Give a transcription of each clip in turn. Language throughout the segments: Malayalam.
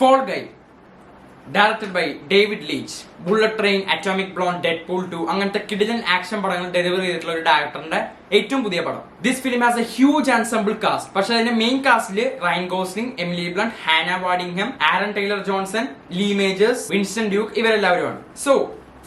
Fall Guy, directed by David Leitch, bullet train, atomic blonde, Deadpool 2 അങ്ങനത്തെ കിടിലൻ ആക്ഷൻ പടങ്ങൾ ഡെലിവർ ചെയ്തിട്ടുള്ള ഒരു ഡയറക്ടറിന്റെ ഏറ്റവും പുതിയ പടം. This film has a huge ensemble cast. പക്ഷെ അതിന്റെ മെയിൻ കാസ്റ്റില് Ryan Gosling, Emily Blunt, Hannah വാർഡിംഗ്ഹാം, Aaron Taylor Johnson, Lee Majors, Winston Duke ഇവരെല്ലാവരുമാണ്. സോ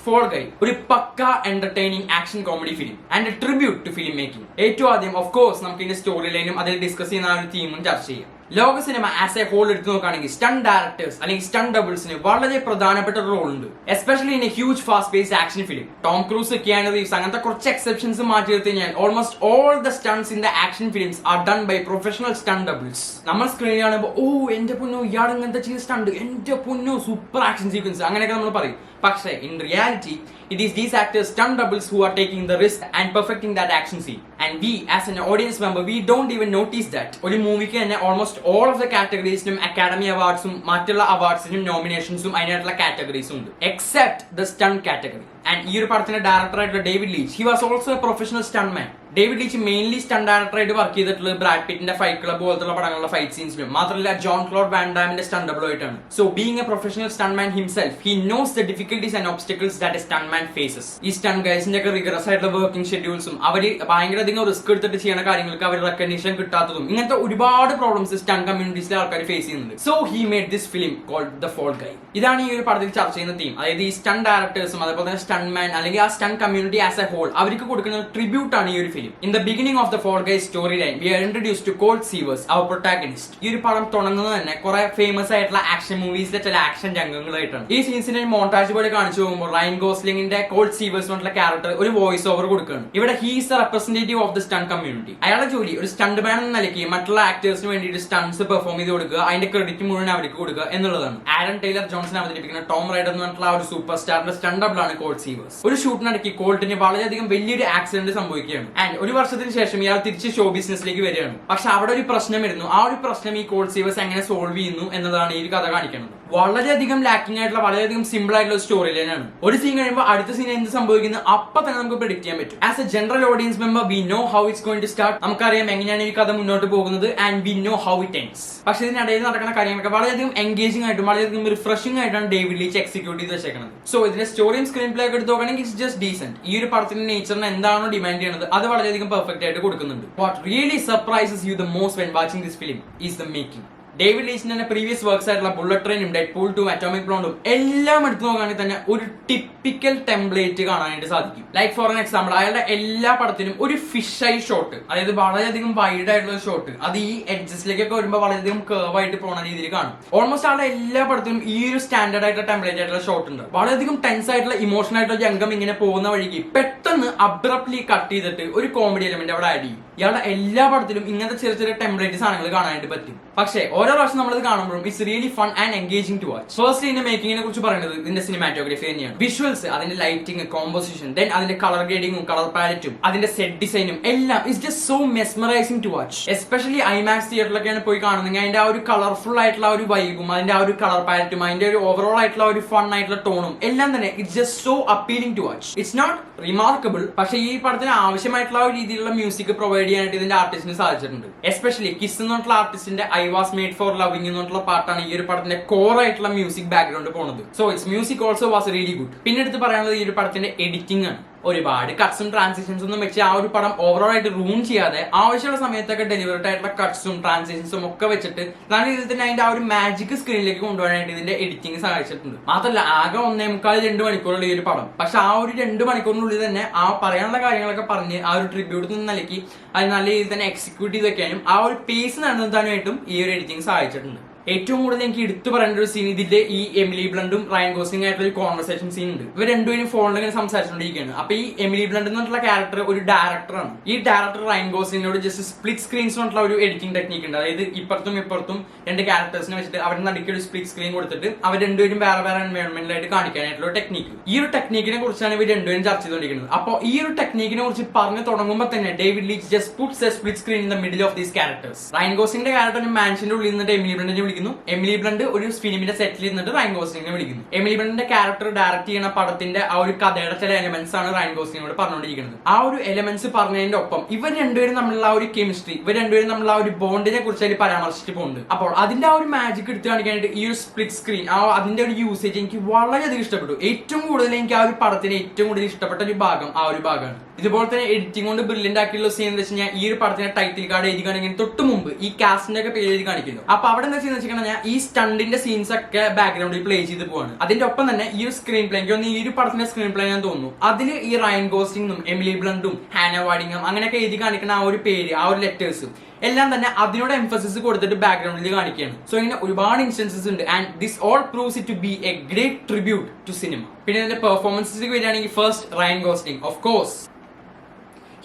ഫോൾ ഗൈ ഒരു പക്ക entertaining action comedy film and a tribute to film making. ഏറ്റവും ആദ്യം ഓഫ് കോഴ്സ് നമുക്ക് ഇതിന്റെ സ്റ്റോറി ലൈനും അതിൽ ഡിസ്കസ് ചെയ്യുന്ന ഒരു തീമും ചർച്ച ചെയ്യാം. ലോക സിനിമ ആസ് എ ഹോൾ എടുത്ത് നോക്കുകയാണെങ്കിൽ സ്റ്റണ്ട് ഡയറക്ടേഴ്സ് അല്ലെങ്കിൽ സ്റ്റണ്ട് ഡബിൾസിന് വളരെ പ്രധാനപ്പെട്ട ഒരു റോൾ ഉണ്ട്, especially in a huge fast paced action film. Tom Cruise, Keanu Reeves അങ്ങനത്തെ കുറച്ച് എക്സെപ്ഷൻസ് മാറ്റി എടുത്തു കഴിഞ്ഞാൽ almost all the stunts in the action films are done by professional stunt doubles. നമ്മൾ സ്ക്രീനിൽ കാണുമ്പോൾ ഓ എന്റെ പൊന്നോ ഇയാൾ ഇങ്ങനത്തെ ചെയ്ത സ്റ്റണ്ട്, എന്റെ പൊന്നോ സൂപ്പർ ആക്ഷൻ സീക്വൻസ് അങ്ങനെയൊക്കെ നമ്മൾ പറയും. പക്ഷേ in reality it is these actors stunt doubles who are taking the risk and perfecting that action scene, and we as an audience member we don't even notice that. ഒരു മൂവിക്ക് തന്നെ almost all of the categoriesനും അക്കാഡമി അവാർഡ്സും മറ്റുള്ള അവാർഡ്സിനും നോമിനേഷൻസും അതിനായിട്ടുള്ള കാറ്റഗറീസും ഉണ്ട് except the stunt category. And ഈ ഒരു പടത്തിന്റെ ഡയറക്ടർ ആയിട്ടുള്ള David Leitch, he was also a professional stunt man. David Leitch mainly stunt ഡയറക്ടറായിട്ട് വർക്ക് ചെയ്തിട്ടുള്ളത് ബ്രാഡ് പിറ്റിന്റെ ഫൈറ്റ് ക്ലബ് പോലത്തുള്ള പടങ്ങളുടെ ഫൈറ്റ് സീൻസിലും മാത്രമല്ല ജോൺ ക്ലോഡ് വാൻ ഡാമിന്റെ സ്റ്റണ്ട് ഡബിൾ ആയിട്ടാണ്. So being a professional stunt man himself, he knows the difficulties and obstacles that A stunt man faces. ഈ സ്റ്റണ്ട് ഗൈസിന്റെ ഒക്കെ റിഗറസ് ആയിട്ടുള്ള വർക്കിംഗ് ഷെഡ്യൂൾസും അവര് ഭയങ്കര അധികം റിസ്ക് എടുത്തിട്ട് ചെയ്യുന്ന കാര്യങ്ങൾക്ക് അവർ റെക്കഗ്നീഷൻ കിട്ടാത്തതും ഇങ്ങനത്തെ ഒരുപാട് പ്രോബ്ലംസ് സ്റ്റണ്ട് കമ്മ്യൂണിറ്റീസിലെ ആൾക്കാർ ഫേസ് ചെയ്യുന്നുണ്ട്. So he made this film called the fall Guy. ഇതാണ് ഈ ഒരു പടത്തിൽ ചർച്ച ചെയ്യുന്ന തീം. അതായത് ഈ സ്റ്റണ്ട് ഡയറക്ടേഴ്സും അതുപോലെ തന്നെ സ്റ്റണ്ട് മാൻ അല്ലെങ്കിൽ ആ stunt community as a whole അവർക്ക് കൊടുക്കുന്ന ട്രിബ്യൂട്ട് ആണ് ഈ ഒരു film. In the beginning of the fall guy story line we are introduced to Colt Seavers, അവർ പ്രൊട്ടാഗണിസ്റ്റ്. ഈ ഒരു പടം തുടങ്ങുന്നത് തന്നെ കുറെ ഫേമസ് ആയിട്ടുള്ള ആക്ഷൻ മൂവീസിലെ ചില ആക്ഷൻ രംഗങ്ങളായിട്ടാണ്. ഈ സീൻസിനെ മോണ്ടാജ് പോലെ കാണിച്ചു പോകുമ്പോൾ റയൻ ഗോസ്ലിംഗിന്റെ കോൾഡ് സീവേഴ്സ് എന്നുള്ള ക്യാരക്ടർ ഒരു വോയിസ് ഓവർ കൊടുക്കുകയാണ്. ഇവിടെ he is the representative of the stunt community. അയാളുടെ ജോലി ഒരു സ്റ്റണ്ട് മാൻ എന്ന നിലയ്ക്ക് മറ്റുള്ള ആക്ടേഴ്സിന് വേണ്ടിയിട്ട് സ്റ്റണ്ട്സ് പെർഫോം ചെയ്ത് കൊടുക്കുക, അതിന്റെ ക്രെഡിറ്റ് മുഴുവൻ അവർക്ക് കൊടുക്കുക എന്നുള്ളതാണ്. ആരൺ ടൈലർ ജോൺസൺ അവതരിപ്പിക്കുന്ന ടോം റൈഡർ എന്ന് പറഞ്ഞിട്ടുള്ള ഒരു സൂപ്പർ സ്റ്റാറിന്റെ സ്റ്റണ്ട് ഡബിൾ ആണ് കോൾഡ് സീവേഴ്സ്. ഒരു ഷൂട്ടിനിടയ്ക്ക് കോൾട്ടിന് വളരെയധികം വലിയൊരു ആക്സിഡന്റ് സംഭവിക്കുകയാണ്. ആൻഡ് ഒരു വർഷത്തിന് ശേഷം ഇയാൾ തിരിച്ച് ഷോ ബിസിനസ്സിലേക്ക് വരികയാണ്. പക്ഷെ അവിടെ ഒരു പ്രശ്നം വരുന്നു. ആ ഒരു പ്രശ്നം ഈ കോൾഡ് സീവേഴ്സ് എങ്ങനെ സോൾവ് ചെയ്യുന്നു എന്നതാണ് ഈ കഥ കാണിക്കുന്നത്. വളരെയധികം ലാക്കിംഗ് ആയിട്ടുള്ള വളരെയധികം സിമ്പിൾ ആയിട്ടുള്ള ഒരു സ്റ്റോറി ലൈനാണ്. ഒരു സീൻ കഴിയുമ്പോൾ അടുത്ത സീൻ എന്ത് സംഭവിക്കുന്നു അപ്പൊ തന്നെ നമുക്ക് പ്രെഡിക്റ്റ് ചെയ്യാൻ പറ്റും. As a general audience member we know how it's going to start. നമുക്കറിയാം എങ്ങനെയാണ് ഈ കഥ മുന്നോട്ട് പോകുന്നത് and we know how it ends. പക്ഷെ ഇതിനിടയിൽ നടക്കുന്ന കാര്യങ്ങളൊക്കെ വളരെയധികം എൻഗേജിംഗ് ആയിട്ടും വളരെയധികം റിഫ്രഷിംഗ് ആയിട്ടാണ് ഡേവിഡ് ലീച്ച് എക്സിക്യൂട്ട് ചെയ്ത് വെച്ചേക്കുന്നത്. സോ ഇതിന്റെ സ്റ്റോറിയും സ്ക്രീൻ പ്ലേ ഒക്കെ എടുത്ത് നോക്കുകയാണെങ്കിൽ ഇറ്റ്സ് ജസ്റ്റ് ഡീസെന്റ്. ഈ ഒരു പടത്തിന്റെ നേച്ചറിന് എന്താണോ ഡിമാൻഡ് ചെയ്യുന്നത് അത് വളരെയധികം പെർഫെക്റ്റ് ആയിട്ട് കൊടുക്കുന്നുണ്ട്. What really surprises you the most when watching this film is the making. David ലീച്ചിന്റെ പ്രീവിയസ് വർക്ക്സ് ആയിട്ടുള്ള ബുള്ളറ്റ് ട്രെയിനും ഡെഡ്പൂൾ 2 അറ്റോമിക് ബ്ലോണ്ടും എല്ലാം എടുത്തു നോക്കുകയാണെങ്കിൽ തന്നെ ഒരു ടിപ്പിക്കൽ ടെംപ്ലേറ്റ് കാണാനായിട്ട് സാധിക്കും. ലൈക്ക് ഫോർ എൻ എക്സാമ്പിൾ, അയാളുടെ എല്ലാ പടത്തിനും ഒരു ഫിഷ് ഐ ഷോട്ട്, അതായത് വളരെയധികം വൈഡ് ആയിട്ടുള്ള ഷോട്ട്, അത് ഈ എഡ്ജസിലേക്കൊക്കെ വരുമ്പോൾ വളരെയധികം കർവ് ആയിട്ട് പോകുന്ന രീതിയിൽ കാണും. ഓൾമോസ്റ്റ് ആളുടെ എല്ലാ പടത്തിനും ഈ ഒരു സ്റ്റാൻഡേർഡ് ആയിട്ടുള്ള ടെംപ്ലേറ്റ് ആയിട്ടുള്ള ഷോട്ട് ഉണ്ട്. വളരെയധികം ടെൻസ് ആയിട്ടുള്ള ഇമോഷണൽ ആയിട്ടുള്ള രംഗം ഇങ്ങനെ പോകുന്ന വഴിക്ക് പെട്ടെന്ന് അബ്രപ്റ്റ്ലി കട്ട് ചെയ്തിട്ട് ഒരു കോമഡി എലമെന്റ് അവിടെ ആഡ് ചെയ്യും. ഇയാളുടെ എല്ലാ പടത്തിലും ഇങ്ങനത്തെ ചെറിയ ചെറിയ ടെംപ്ലേറ്റ് സാധനങ്ങൾ കാണാനായിട്ട് പറ്റും. പക്ഷേ ഓരോ പ്രാവശ്യം നമ്മളത് കാണുമ്പോഴും it's really fun and engaging to watch. First ഇതിന്റെ മേക്കിങ്ങിനെ കുറിച്ച് പറയുന്നത് ഇതിന്റെ സിനിമാറ്റോഗ്രഫി തന്നെയാണ്. വിഷ്വൽസ്, അതിന്റെ ലൈറ്റിംഗ്, കോമ്പോസിഷൻ, ദെൻ അതിന്റെ കളർ ഗ്രേഡിങ്ങും കളർ പാലറ്റും അതിന്റെ സെറ്റ് ഡിസൈനും എല്ലാം it's just so mesmerising to watch. Especially IMAX തിയേറ്ററിലൊക്കെയാണ് പോയി കാണുന്നെങ്കിൽ അതിന്റെ ആ ഒരു കളർഫുൾ ആയിട്ടുള്ള ഒരു വൈബും അതിന്റെ ആ ഒരു കളർ പാലറ്റും അതിന്റെ ഒരു ഓവറോൾ ആയിട്ടുള്ള ഒരു ഫൺ ആയിട്ടുള്ള ടോണും എല്ലാം തന്നെ it's just so appealing to watch. It's not remarkable, പക്ഷെ ഈ പടത്തിന് ആവശ്യമായിട്ടുള്ള ഒരു രീതിയിലുള്ള മ്യൂസിക് പ്രൊവൈഡ് ചെയ്യാനായിട്ട് ഇതിന്റെ ആർട്ടിസ്റ്റിന് സാധിച്ചിട്ടുണ്ട്. എസ്പെഷ്യലി കിസ് എന്നുള്ള ആർട്ടിസ്റ്റിന്റെ I was made for loving എന്നുള്ള പാട്ടാണ് ഈ ഒരു പടത്തിന്റെ കോർ ആയിട്ടുള്ള മ്യൂസിക് ബാക്ക്ഗ്രൗണ്ട് പോകുന്നത്. So it's music also was really good. പിന്നെ എടുത്ത് പറയാനുള്ളത് ഈ ഒരു പടത്തിന്റെ എഡിറ്റിംഗ് ആണ്. ഒരുപാട് കട്ട്സും ട്രാൻസിഷൻസും ഒന്നും വെച്ച് ആ ഒരു പടം ഓവറോൾ ആയിട്ട് റൂം ചെയ്യാതെ ആവശ്യമുള്ള സമയത്തൊക്കെ ഡെലിവറിഡ് ആയിട്ടുള്ള കട്ട്സും ട്രാൻസിഷൻസും ഒക്കെ വെച്ചിട്ട് നല്ല രീതിയിൽ തന്നെ അതിന്റെ ആ ഒരു മാജിക് സ്ക്രീനിലേക്ക് കൊണ്ടുപോകാനായിട്ട് ഇതിന്റെ എഡിറ്റിംഗ് സഹായിച്ചിട്ടുണ്ട്. മാത്രമല്ല ആകെ 1.25-2 മണിക്കൂറുള്ള ഈ ഒരു പടം, പക്ഷെ ആ ഒരു 2 മണിക്കൂറിനുള്ളിൽ തന്നെ ആ പറയാനുള്ള കാര്യങ്ങളൊക്കെ പറഞ്ഞ് ആ ഒരു ട്രിബ്യൂട്ട് നിലയ്ക്ക് അത് നല്ല രീതിയിൽ തന്നെ എക്സിക്യൂട്ട് ചെയ്ത് വെക്കാനും ആ ഒരു പേസ് നടന്നതാനായിട്ടും ഈ ഒരു എഡിറ്റിംഗ് സഹായിച്ചിട്ടുണ്ട്. ഏറ്റവും കൂടുതൽ എനിക്ക് എടുത്തു പറയേണ്ട ഒരു സീൻ ഇതിന്റെ ഈ എമിലി ബ്ലണ്ടും റയൻ ഗോസ്ലിംഗ് ആയിട്ടുള്ള ഒരു കോൺവെർസേഷൻ സീൻ ഉണ്ട്. ഇവർ രണ്ടുപേരും ഫോണിൽ ഇങ്ങനെ സംസാരിച്ചുകൊണ്ടിരിക്കുകയാണ്. അപ്പൊ ഈ എമിലി ബ്ലണ്ട് എന്നുള്ള ക്യാരക്ടർ ഒരു ഡയറക്ടറാണ്. ഈ ഡയറക്ടർ റയൻ ഗോസ്ലിംഗിനോട് ജസ്റ്റ് സ്പ്ലിറ്റ് സ്ക്രീൻസ് എന്നുള്ള ഒരു എഡിറ്റിംഗ് ടെക്നിക്ക് ഉണ്ട്. അതായത് ഇപ്പുറത്തും ഇപ്പുറത്തും 2 ക്യാരക്ടേഴ്സിനെ വെച്ചിട്ട് അവരുടെ നടുക്ക് ഒരു സ്പ്ലിറ്റ് സ്ക്രീൻ കൊടുത്തിട്ട് അവർ രണ്ടുപേരും വേറെ വേറെ എൻവയോൺമെന്റിലായിട്ട് കാണിക്കാനായിട്ടുള്ള ഒരു ടെക്നിക്ക്. ഈ ഒരു ടെക്നിക്കിനെ കുറിച്ചാണ് ഇവർ രണ്ടുപേരും ചർച്ച ചെയ്തുകൊണ്ടിരിക്കുന്നത്. അപ്പോൾ ഈ ഒരു ടെക്നിക്കിനെ കുറിച്ച് പറഞ്ഞു തുടങ്ങുമ്പോൾ തന്നെ David Leitch just puts a split screen in the middle of these characters. Ryan ഗോസ്ലിംഗിന്റെ ക്യാരക്ടർ മാൻഷന്റെ ഉള്ളിൽ നിന്നിട്ട് എമിലി ബ്ലണ്ടിനെ വിളിക്കുന്നു. എമിലി ബ്ലണ്ട് ഒരു ഫിലിമിന്റെ സെറ്റിൽ ഇരുന്നിട്ട് റയൻ ഗോസ്ലിങ്ങിനെ വിളിക്കുന്നു. എമിലി ബ്ലണ്ടിന്റെ ക്യാരക്ടർ ഡയറക്ട് ചെയ്യുന്ന പടത്തിന്റെ ആ ഒരു കഥയുടെ ചില എലമെന്റ്സ് ആണ് റയൻ ഗോസ്ലിങ്ങിനോട് പറഞ്ഞുകൊണ്ടിരിക്കുന്നത്. ആ ഒരു എലമെന്റ്സ് പറഞ്ഞതിന്റെ ഒപ്പം ഇവർ രണ്ടുപേരും തമ്മിലുള്ള ആ ഒരു കെമിസ്ട്രി, ഇവർ രണ്ടുപേരും തമ്മിലുള്ള ആ ഒരു ബോണ്ടിനെ കുറിച്ച് അതിൽ പരാമർശിച്ചിട്ട് പോകുന്നുണ്ട്. അപ്പോൾ അതിന്റെ ആ ഒരു മാജിക് എടുത്ത് കാണിക്കാനായിട്ട് ഈ ഒരു സ്പ്ലിറ്റ് സ്ക്രീൻ അതിന്റെ ഒരു യൂസേജ് എനിക്ക് വളരെയധികം ഇഷ്ടപ്പെട്ടു. ഏറ്റവും കൂടുതൽ എനിക്ക് ആ ഒരു പടത്തിന് ഏറ്റവും കൂടുതൽ ഇഷ്ടപ്പെട്ട ഒരു ഭാഗം ആ ഒരു ഭാഗമാണ്. ഇതുപോലെ തന്നെ എഡിറ്റിംഗ് കൊണ്ട് ബ്രില്യന്റ് ആക്കിയുള്ള സീൻ എന്ന് വെച്ച് കഴിഞ്ഞാൽ ഈ ഒരു പടത്തിന്റെ ടൈറ്റിൽ കാർഡ് എഴുതി കാണിക്കുന്ന തൊട്ട് മുമ്പ് ഈ കാസ്റ്റിന്റെ ഒക്കെ പേര് എഴുതി കാണിക്കുന്നു. അപ്പൊ അവിടെ എന്താ ചെയ്യുന്നത് വെച്ചാൽ ഈ സ്റ്റണ്ടിന്റെ സീൻസ് ഒക്കെ ബാക്ക്ഗ്രൗണ്ടിൽ പ്ലേ ചെയ്ത് പോവാണ്. അതിന്റെ ഒപ്പം തന്നെ ഈ ഒരു സ്ക്രീൻ പ്ലേ, എനിക്ക് തോന്നുന്നു ഈ ഒരു പടത്തിന്റെ സ്ക്രീൻ പ്ലേ ഞാൻ തോന്നുന്നു അതിൽ ഈ റയൻ ഗോസ്ലിംഗും എമിലി ബ്ലണ്ടും ഹാന വാർഡിങ്ങും അങ്ങനെയൊക്കെ എഴുതി കാണിക്കുന്ന ആ ഒരു പേര്, ആ ഒരു ലെറ്റേഴ്സും എല്ലാം തന്നെ അതിനോട് എംഫസിസ് കൊടുത്തിട്ട് ബാക്ക്ഗ്രൗണ്ടിൽ കാണിക്കുകയാണ്. സോ ഇങ്ങനെ ഒരുപാട് ഇൻസ്റ്റൻസസ് ഉണ്ട് and this all proves it to be a great tribute to cinema. പിന്നെ ഇതിന്റെ പെർഫോമൻസിലേക്ക് വരികയാണെങ്കിൽ first Ryan Gosling, of course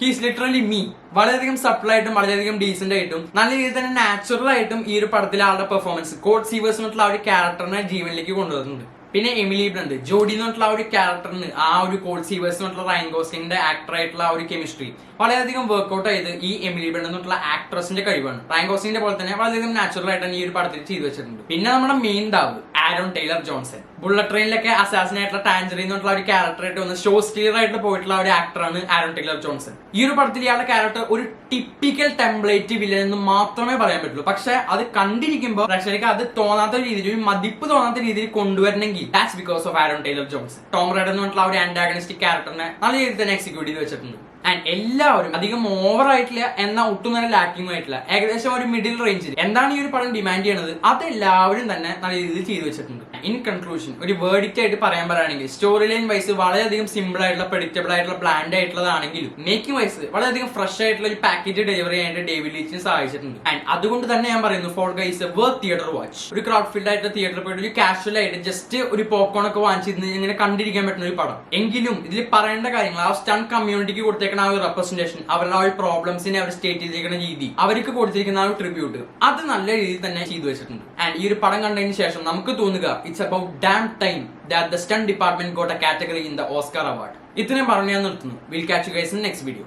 he's literally me. വളരെയധികം സട്ടിൽ ആയിട്ടും വളരെയധികം ഡീസന്റ് ആയിട്ടും നല്ല രീതിയിൽ തന്നെ നാച്ചുറൽ ആയിട്ടും ഈ ഒരു പടത്തിലെ ആളുടെ പെർഫോമൻസ് കോഡ് സീവേഴ്സ് എന്നുള്ള ആ ഒരു ക്യാരക്ടറിനെ ജീവനിലേക്ക് കൊണ്ടുവരുന്നുണ്ട്. പിന്നെ എമിലി ബ്ലണ്ട്, ജോഡി എന്നുള്ള ആ ഒരു ക്യാരക്ടറിന് ആ ഒരു കോഡ് സീവേഴ്സ് എന്നുള്ള റയൻ ഗോസ്ലിംഗിന്റെ ആക്ടർ ആയിട്ടുള്ള ആ ഒരു കെമിസ്ട്രി വളരെയധികം വർക്ക്ഔട്ട് ചെയ്ത് ഈ എമിലി ബ്ലണ്ട് എന്നുള്ള ആക്ട്രസിന്റെ കഴിവാണ്. റയൻ ഗോസ്ലിംഗിന്റെ പോലെ തന്നെ വളരെയധികം നാച്ചുറൽ ആയിട്ട് ഈ ഒരു പടത്തിൽ ചെയ്തു വെച്ചിട്ടുണ്ട്. പിന്നെ നമ്മുടെ മെയിൻ ഡാവ് ആരോൺ ടൈലർ ജോൺസൺ, ബുള്ളറ്റ് ട്രെയിനിലൊക്കെ അസാസിൻ ആയിട്ടുള്ള ടാൻജറിൻ എന്നുള്ള ഒരു ക്യാരക്ടറായിട്ട് വന്ന് ഷോ സ്റ്റീലർ ആയിട്ട് പോയിട്ടുള്ള ഒരു ആക്ടറാണ് ആരോൺ ടൈലർ ജോൺസൺ. ഈ ഒരു പടത്തിൽ ഇയാളുടെ ക്യാരക്ടർ ഒരു ടിപ്പിക്കൽ ടെംപ്ലേറ്റ് വില്ലൻ എന്ന് മാത്രമേ പറയാൻ പറ്റുള്ളൂ. പക്ഷെ അത് കണ്ടിരിക്കുമ്പോൾ പ്രേക്ഷകർക്ക് അത് തോന്നാത്ത രീതിയിൽ, ഒരു മതിപ്പ് തോന്നാത്ത രീതിയിൽ കൊണ്ടുവരണമെങ്കിൽ that's because of Aaron Taylor Johnson. Tom Ryder എന്ന് പറഞ്ഞിട്ടുള്ള ഒരു ആന്റാഗണിസ്റ്റിക് ക്യാരക്ടറിനെ നല്ല രീതിയിൽ തന്നെ എക്സിക്യൂട്ട് ചെയ്ത് വെച്ചിട്ടുണ്ട്. ആൻഡ് എല്ലാവരും അധികം ഓവർ ആയിട്ടില്ല എന്നാൽ ഒട്ടും തന്നെ ലാക്കിംഗ് ആയിട്ടില്ല, ഏകദേശം ഒരു മിഡിൽ റേഞ്ചിൽ എന്താണ് ഈ ഒരു പടം ഡിമാൻഡ് ചെയ്യണത് അതെല്ലാവരും തന്നെ നല്ല രീതിയിൽ ചെയ്തു വെച്ചിട്ടുണ്ട്. ഇൻ കൺക്ലൂഷൻ ഒരു വേർഡിക്റ്റ് ആയിട്ട് പറയുകയാണെങ്കിൽ സ്റ്റോറി ലൈൻ വൈസ് വളരെയധികം സിമ്പിൾ ആയിട്ടുള്ള പ്രെഡിക്റ്റബിൾ ആയിട്ടുള്ള പ്ലാൻഡ് ആയിട്ടുള്ളതാണെങ്കിലും മേക്കിംഗ് വൈസ് വളരെയധികം ഫ്രഷ് ആയിട്ടുള്ള ഒരു പാക്കേജ് ഡെലിവറി ചെയ്യാനായിട്ട് ഡേവിഡ് ലീച്ചിന് സഹായിച്ചിട്ടുണ്ട്. ആൻഡ് അതുകൊണ്ട് തന്നെ ഞാൻ പറയുന്നു for guys worth theatre watch. ഒരു ക്രൗഡ് ഫീൽഡ് ആയിട്ട് തിയേറ്ററിൽ പോയിട്ട് ഒരു കാഷ്വൽ ആയിട്ട് ജസ്റ്റ് ഒരു പോപ്കോൺ ഒക്കെ വാങ്ങിച്ചിരുന്ന് ഇങ്ങനെ കണ്ടിരിക്കാൻ പറ്റുന്ന ഒരു പടം. എങ്കിലും ഇതിൽ പറയേണ്ട കാര്യങ്ങൾ ആ സ്റ്റണ്ട് കമ്മ്യൂണിറ്റിക്ക് കൊടുത്തേക്കുന്ന ആ ഒരു റെപ്രസെന്റേഷൻ, അവരുടെ ആ ഒരു പ്രോബ്ലംസിനെ അവർ സ്റ്റേറ്റ് ചെയ്തിരിക്കുന്ന രീതി, അവർക്ക് കൊടുത്തിരിക്കുന്ന ആ ഒരു ട്രിബ്യൂട്ട് അത് നല്ല രീതിയിൽ തന്നെ ചെയ്തു വെച്ചിട്ടുണ്ട്. ആൻഡ് ഈ ഒരു പടം കണ്ടതിന് ശേഷം നമുക്ക് തോന്നുക it's about dam time that the stunt department got A category in the Oscar award. ഇത്രയും പറഞ്ഞു ഞാൻ നിർത്തുന്നു. Will catch you guys in next video.